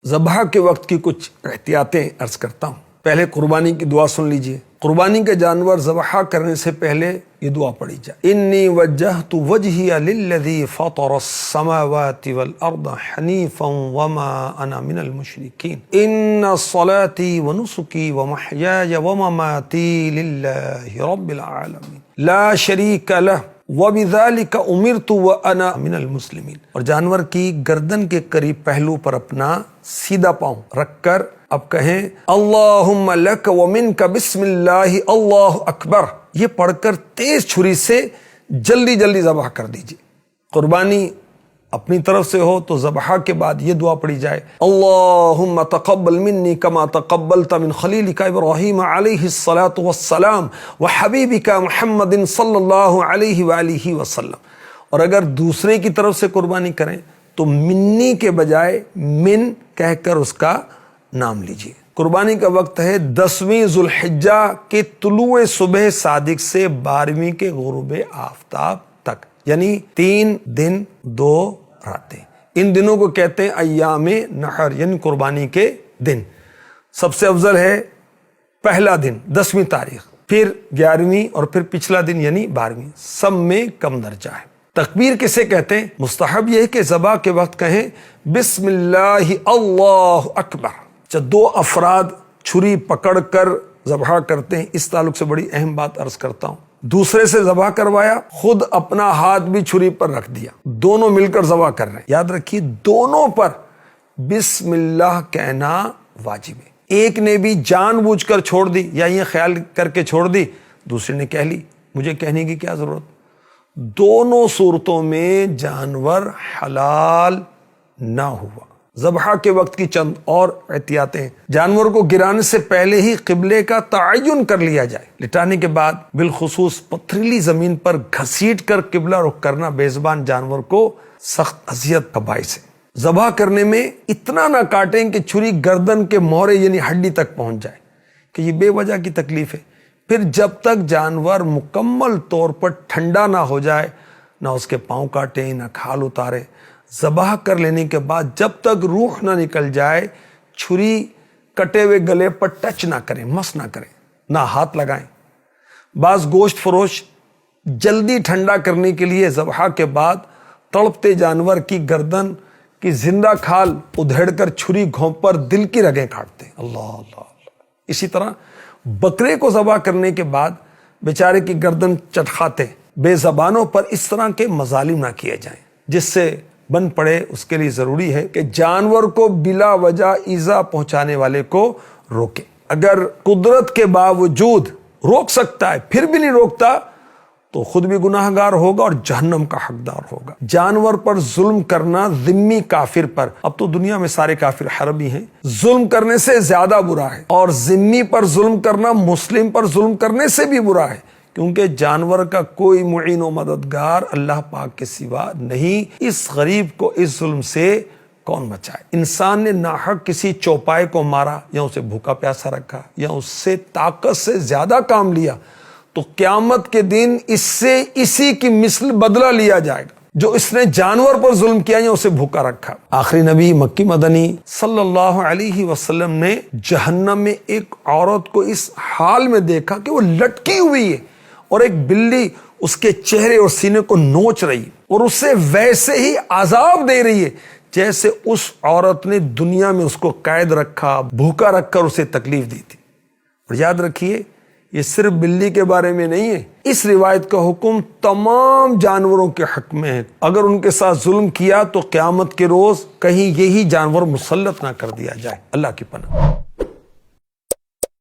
ذبح کے وقت کی کچھ احتیاطیں عرض کرتا ہوں۔ پہلے قربانی کی دعا سن لیجئے۔ قربانی کا جانور ذبح کرنے سے پہلے یہ دعا پڑھی جائے، انی وجہت وجہی للذی فطر السماوات والارض حنیفا وما انا من المشرکین، ان صلاتی ونسکی ومحیای ومماتی للہ رب العالمین لا شریک لہ وَبِذَلِكَ أُمِرْتُ وَأَنَا مِنَ الْمُسْلِمِينَ۔ اور جانور کی گردن کے قریب پہلو پر اپنا سیدھا پاؤں رکھ کر اب کہیں اللہم لک ومنک بسم اللہ اللہ اکبر، یہ پڑھ کر تیز چھری سے جلدی جلدی ذبح کر دیجئے۔ قربانی اپنی طرف سے ہو تو ذبح کے بعد یہ دعا پڑھی جائے، اللہم تقبل منی کما تقبلت من خلیلک ابراہیم علیہ الصلاۃ والسلام وحبیبک محمد صلی اللہ علیہ وآلہ وسلم۔ اور اگر دوسرے کی طرف سے قربانی کریں تو منی کے بجائے من کہہ کر اس کا نام لیجیے۔ قربانی کا وقت ہے 10ویں ذوالحجہ کے طلوع صبح صادق سے 12ویں کے غروب آفتاب تک، یعنی 3 دن 2 راتیں۔ ان دنوں کو کہتے ہیں ایام نحر، یعنی قربانی کے دن۔ سب سے افضل ہے پہلا دن 10ویں تاریخ، پھر 11ویں اور پھر پچھلا دن یعنی 12ویں، سب میں کم درجہ ہے۔ تکبیر کسے کہتے ہیں؟ مستحب یہ ہے کہ ذبح کے وقت کہیں بسم اللہ اللہ اکبر۔ جب 2 افراد چھری پکڑ کر ذبح کرتے ہیں، اس تعلق سے بڑی اہم بات عرض کرتا ہوں۔ دوسرے سے ذبح کروایا، خود اپنا ہاتھ بھی چھری پر رکھ دیا، دونوں مل کر ذبح کر رہے ہیں۔ یاد رکھیے دونوں پر بسم اللہ کہنا واجب ہے۔ ایک نے بھی جان بوجھ کر چھوڑ دی یا یہ خیال کر کے چھوڑ دی، دوسرے نے کہہ لی، مجھے کہنے کی کیا ضرورت؟ دونوں صورتوں میں جانور حلال نہ ہوا۔ ذبح کے وقت کی چند اور احتیاطیں، جانور کو گرانے سے پہلے ہی قبلے کا تعین کر لیا جائے۔ لٹانے کے بعد بالخصوص پتھریلی زمین پر گھسیٹ کر قبلہ رخ کرنا بے زبان جانور کو سخت اذیت کا باعث ہے۔ ذبح کرنے میں اتنا نہ کاٹیں کہ چھری گردن کے مورے یعنی ہڈی تک پہنچ جائے، کہ یہ بے وجہ کی تکلیف ہے۔ پھر جب تک جانور مکمل طور پر ٹھنڈا نہ ہو جائے، نہ اس کے پاؤں کاٹیں نہ کھال اتارے۔ ذبح کر لینے کے بعد جب تک روح نہ نکل جائے، چھری کٹے ہوئے گلے پر ٹچ نہ کریں، مس نہ کریں، نہ ہاتھ لگائیں۔ بعض گوشت فروش جلدی ٹھنڈا کرنے کے لیے ذبح کے بعد تڑپتے جانور کی گردن کی زندہ کھال ادھیڑ کر چھری گھونپ پر دل کی رگیں کاٹتے ہیں۔ اللہ اللہ اللہ۔ اسی طرح بکرے کو ذبح کرنے کے بعد بیچارے کی گردن چٹکھاتے، بے زبانوں پر اس طرح کے مظالم نہ کیے جائیں جس سے بن پڑے۔ اس کے لیے ضروری ہے کہ جانور کو بلا وجہ ایذا پہنچانے والے کو روکے۔ اگر قدرت کے باوجود روک سکتا ہے پھر بھی نہیں روکتا تو خود بھی گناہ گار ہوگا اور جہنم کا حقدار ہوگا۔ جانور پر ظلم کرنا ذمی کافر پر، اب تو دنیا میں سارے کافر حربی ہیں، ظلم کرنے سے زیادہ برا ہے، اور ذمی پر ظلم کرنا مسلم پر ظلم کرنے سے بھی برا ہے، کیونکہ جانور کا کوئی معین و مددگار اللہ پاک کے سوا نہیں۔ اس غریب کو اس ظلم سے کون بچائے؟ انسان نے ناحق کسی چوپائے کو مارا یا اسے بھوکا پیاسا رکھا یا اس سے طاقت سے زیادہ کام لیا تو قیامت کے دن اس سے اسی کی مثل بدلہ لیا جائے گا جو اس نے جانور پر ظلم کیا یا اسے بھوکا رکھا۔ آخری نبی مکی مدنی صلی اللہ علیہ وسلم نے جہنم میں ایک عورت کو اس حال میں دیکھا کہ وہ لٹکی ہوئی ہے اور ایک بلی اس کے چہرے اور سینے کو نوچ رہی اور اسے ویسے ہی عذاب دے رہی ہے جیسے اس عورت نے دنیا میں اس کو قید رکھا، بھوکا رکھ کر اسے تکلیف دی تھی۔ اور یاد رکھیے یہ صرف بلی کے بارے میں نہیں ہے، اس روایت کا حکم تمام جانوروں کے حق میں ہے۔ اگر ان کے ساتھ ظلم کیا تو قیامت کے روز کہیں یہی جانور مسلط نہ کر دیا جائے۔ اللہ کی پناہ۔